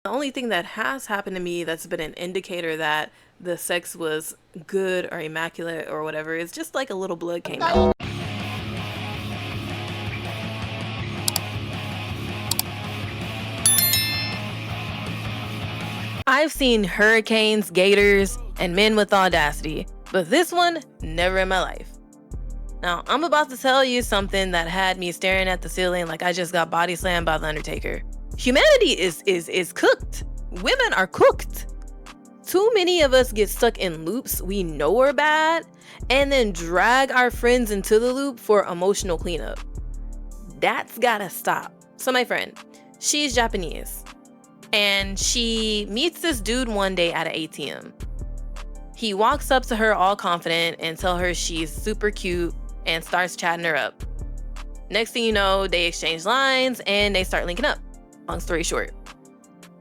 The only thing that has happened to me that's been an indicator that the sex was good or immaculate or whatever is just like a little blood came out. I've seen hurricanes, gators, and men with audacity, but this one, never in my life. Now, I'm about to tell you something that had me staring at the ceiling like I just got body slammed by the Undertaker. Humanity is cooked. Women are cooked. Too many of us get stuck in loops we know are bad and then drag our friends into the loop for emotional cleanup. That's gotta stop. So my friend, she's Japanese and she meets this dude one day at an ATM. He walks up to her all confident and tells her she's super cute and starts chatting her up. Next thing you know, they exchange lines and they start linking up. Long story short.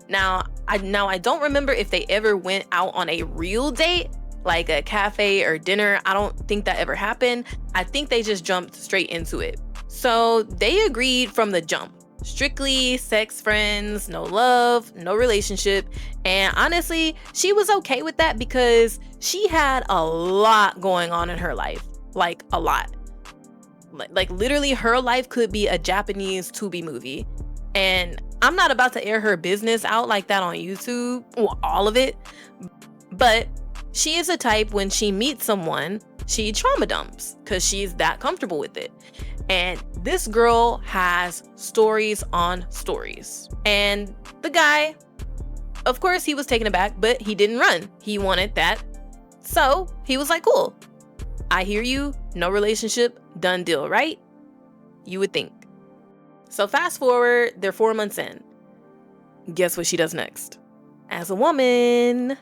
Now I don't remember if they ever went out on a real date, like a cafe or dinner. I don't think that ever happened. I think they just jumped straight into it. So they agreed from the jump. Strictly sex friends, no love, no relationship. And honestly, she was okay with that because she had a lot going on in her life. Like a lot. Like literally her life could be a Japanese Tubi movie. And I'm not about to air her business out like that on YouTube, well, all of it. But she is a type when she meets someone, she trauma dumps because she's that comfortable with it. And this girl has stories on stories. And the guy, of course, he was taken aback, but he didn't run. He wanted that. So he was like, cool. I hear you. No relationship. Done deal, right? You would think. So fast forward, they're 4 months in. Guess what she does next? As a woman,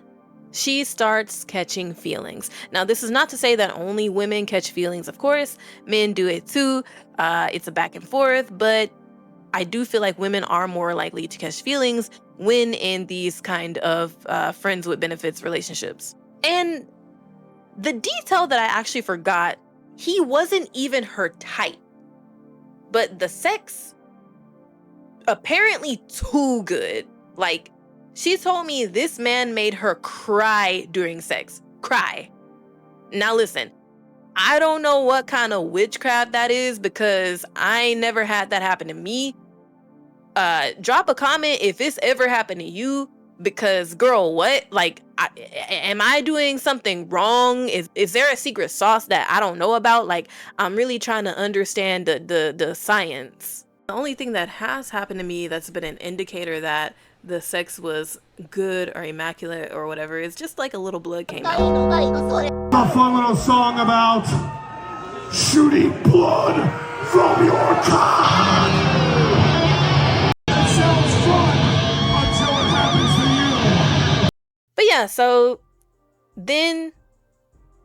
she starts catching feelings. Now, this is not to say that only women catch feelings, of course. Men do it too. It's a back and forth, but I do feel like women are more likely to catch feelings when in these kind of friends with benefits relationships. And the detail that I actually forgot, he wasn't even her type. But the sex, apparently too good. Like, she told me this man made her cry during sex. Cry. Now listen, I don't know what kind of witchcraft that is because I ain't never had that happen to me. Drop a comment if it's ever happened to you because girl, what? Like, am I doing something wrong? Is there a secret sauce that I don't know about? Like, I'm really trying to understand the science. The only thing that has happened to me that's been an indicator that the sex was good or immaculate or whatever is just like a little blood came out. A fun little song about shooting blood from your cock. That sounds fun until it happens to you. But yeah, so then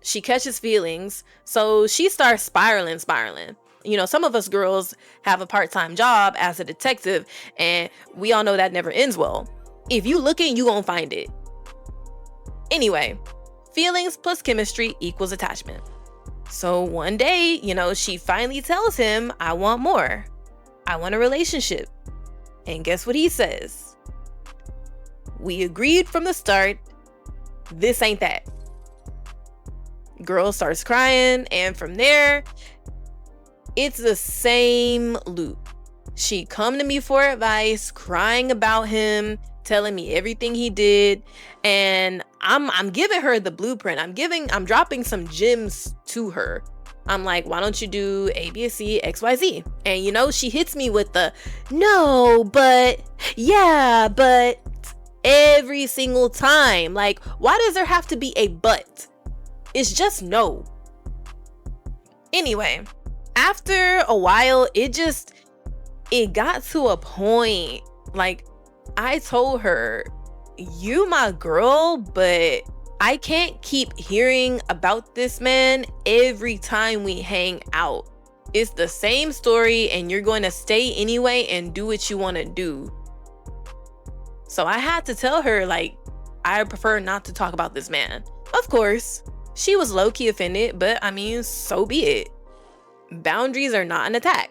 she catches feelings, so she starts spiraling. You know, some of us girls have a part-time job as a detective, and we all know that never ends well. If you looking, you gonna find it. Anyway, feelings plus chemistry equals attachment. So one day, you know, she finally tells him, I want more. I want a relationship. And guess what he says? We agreed from the start, this ain't that. Girl starts crying, and from there, it's the same loop. She come to me for advice, crying about him, telling me everything he did, and I'm giving her the blueprint. I'm dropping some gems to her. I'm like, why don't you do A, B, C, X, Y, Z? And you know, she hits me with the no, but yeah, but every single time. Like, why does there have to be a but? It's just no. Anyway, after a while, it got to a point, like, I told her, you my girl, but I can't keep hearing about this man every time we hang out. It's the same story and you're going to stay anyway and do what you want to do. So I had to tell her, like, I prefer not to talk about this man. Of course, she was low-key offended, but I mean, so be it. Boundaries are not an attack.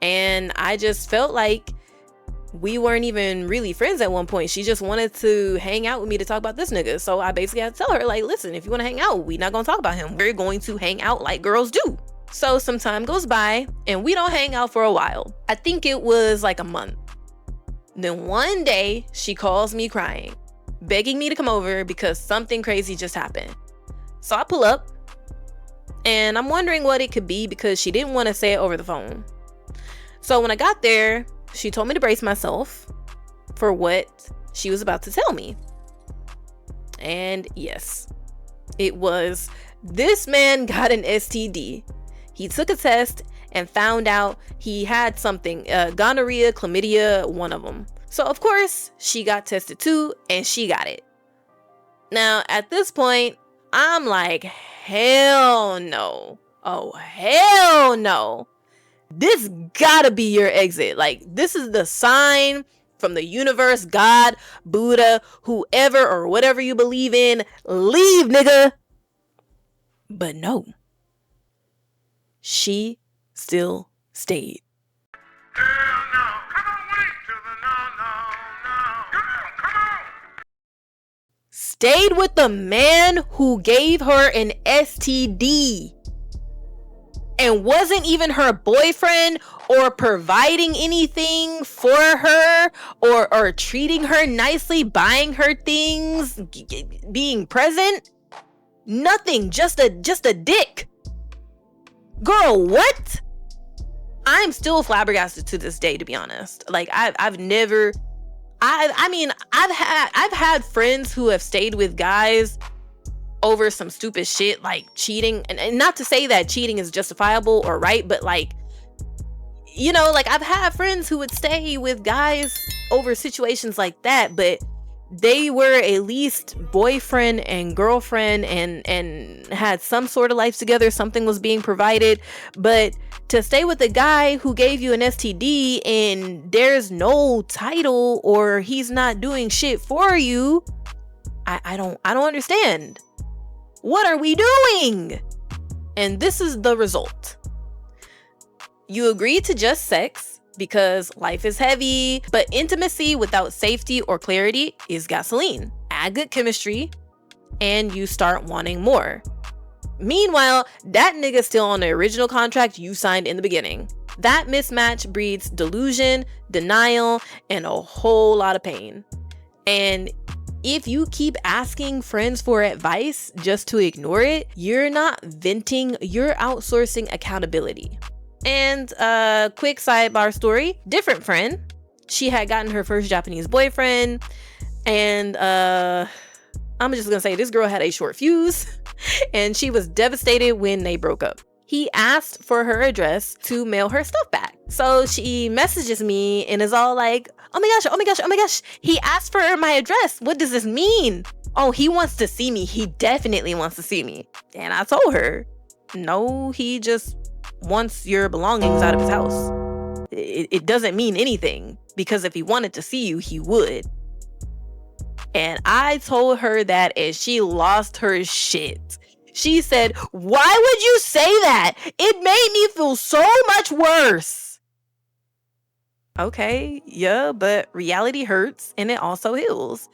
And I just felt like we weren't even really friends at one point. She just wanted to hang out with me to talk about this nigga. So I basically had to tell her, like, listen, if you want to hang out, we not gonna talk about him. We're going to hang out like girls do. So some time goes by and we don't hang out for a while. I think it was like a month. Then one day she calls me crying, begging me to come over because something crazy just happened. So I pull up and I'm wondering what it could be because she didn't want to say it over the phone. So when I got there, she told me to brace myself for what she was about to tell me. And yes, it was, this man got an STD. He took a test and found out he had something, gonorrhea, chlamydia, one of them. So of course she got tested too and she got it. Now at this point, I'm like, hell no. Oh, hell no. This gotta be your exit. Like, this is the sign from the universe, God, Buddha, whoever or whatever you believe in. Leave, nigga. But no. She still stayed. Hell no. Come on, wait till the no. Come on. Stayed with the man who gave her an STD. And wasn't even her boyfriend or providing anything for her or treating her nicely, buying her things, being present. Nothing, just a dick. Girl, what? I'm still flabbergasted to this day, to be honest. Like I've had friends who have stayed with guys over some stupid shit like cheating, and not to say that cheating is justifiable or right, but like, you know, like I've had friends who would stay with guys over situations like that, but they were at least boyfriend and girlfriend and had some sort of life together. Something was being provided. But to stay with a guy who gave you an STD and there's no title or he's not doing shit for you, I don't understand. What are we doing? And this is the result. You agreed to just sex because life is heavy, but intimacy without safety or clarity is gasoline. Add good chemistry and you start wanting more. Meanwhile, that nigga's still on the original contract you signed in the beginning. That mismatch breeds delusion, denial, and a whole lot of pain. And if you keep asking friends for advice just to ignore it, you're not venting, you're outsourcing accountability. And a quick sidebar story, different friend. She had gotten her first Japanese boyfriend, and I'm just gonna say this girl had a short fuse and she was devastated when they broke up. He asked for her address to mail her stuff back. So she messages me and is all like, oh my gosh. He asked for my address. What does this mean? Oh, he wants to see me. He definitely wants to see me. And I told her, no, he just wants your belongings out of his house. It doesn't mean anything, because if he wanted to see you, he would. And I told her that and she lost her shit. She said, why would you say that? It made me feel so much worse. Okay, yeah, but reality hurts and it also heals.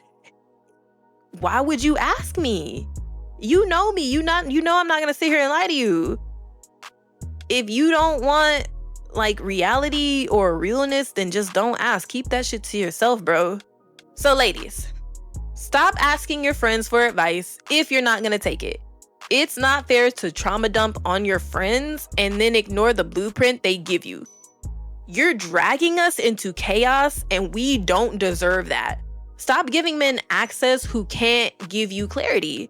Why would you ask me? You know me. You know I'm not gonna sit here and lie to you. If you don't want like reality or realness, then just don't ask. Keep that shit to yourself, bro. So ladies, stop asking your friends for advice if you're not gonna take it. It's not fair to trauma dump on your friends and then ignore the blueprint they give you. You're dragging us into chaos and we don't deserve that. Stop giving men access who can't give you clarity.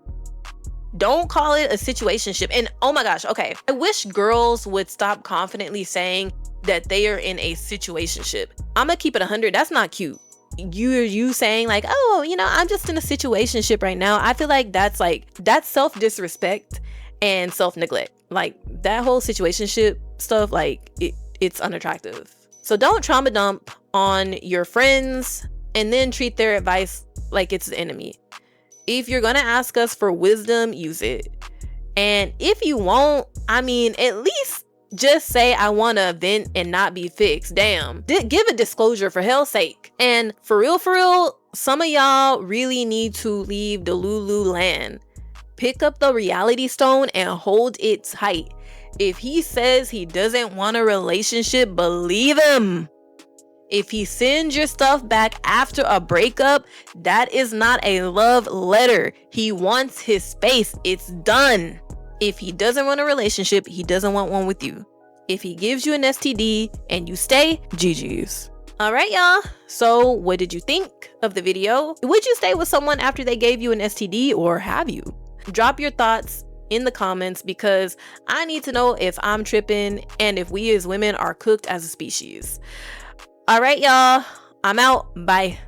Don't call it a situationship. And oh my gosh, okay. I wish girls would stop confidently saying that they are in a situationship. I'm gonna keep it 100. That's not cute. You saying like, oh, you know, I'm just in a situationship right now. I feel like that's self-disrespect and self-neglect. Like that whole situationship stuff, like it's unattractive. So don't trauma dump on your friends and then treat their advice like it's the enemy. If you're gonna ask us for wisdom, use it. And if you won't, I mean, at least Just say I want to vent and not be fixed. Damn. Give a disclosure for hell's sake. And for real, some of y'all really need to leave the Lulu land. Pick up the reality stone and hold it tight. If he says he doesn't want a relationship, believe him. If he sends your stuff back after a breakup, that is not a love letter. He wants his space. It's done. If he doesn't want a relationship, he doesn't want one with you. If he gives you an STD and you stay, GG's. All right, y'all. So what did you think of the video? Would you stay with someone after they gave you an STD, or have you? Drop your thoughts in the comments, because I need to know if I'm tripping and if we as women are cooked as a species. All right, y'all. I'm out. Bye.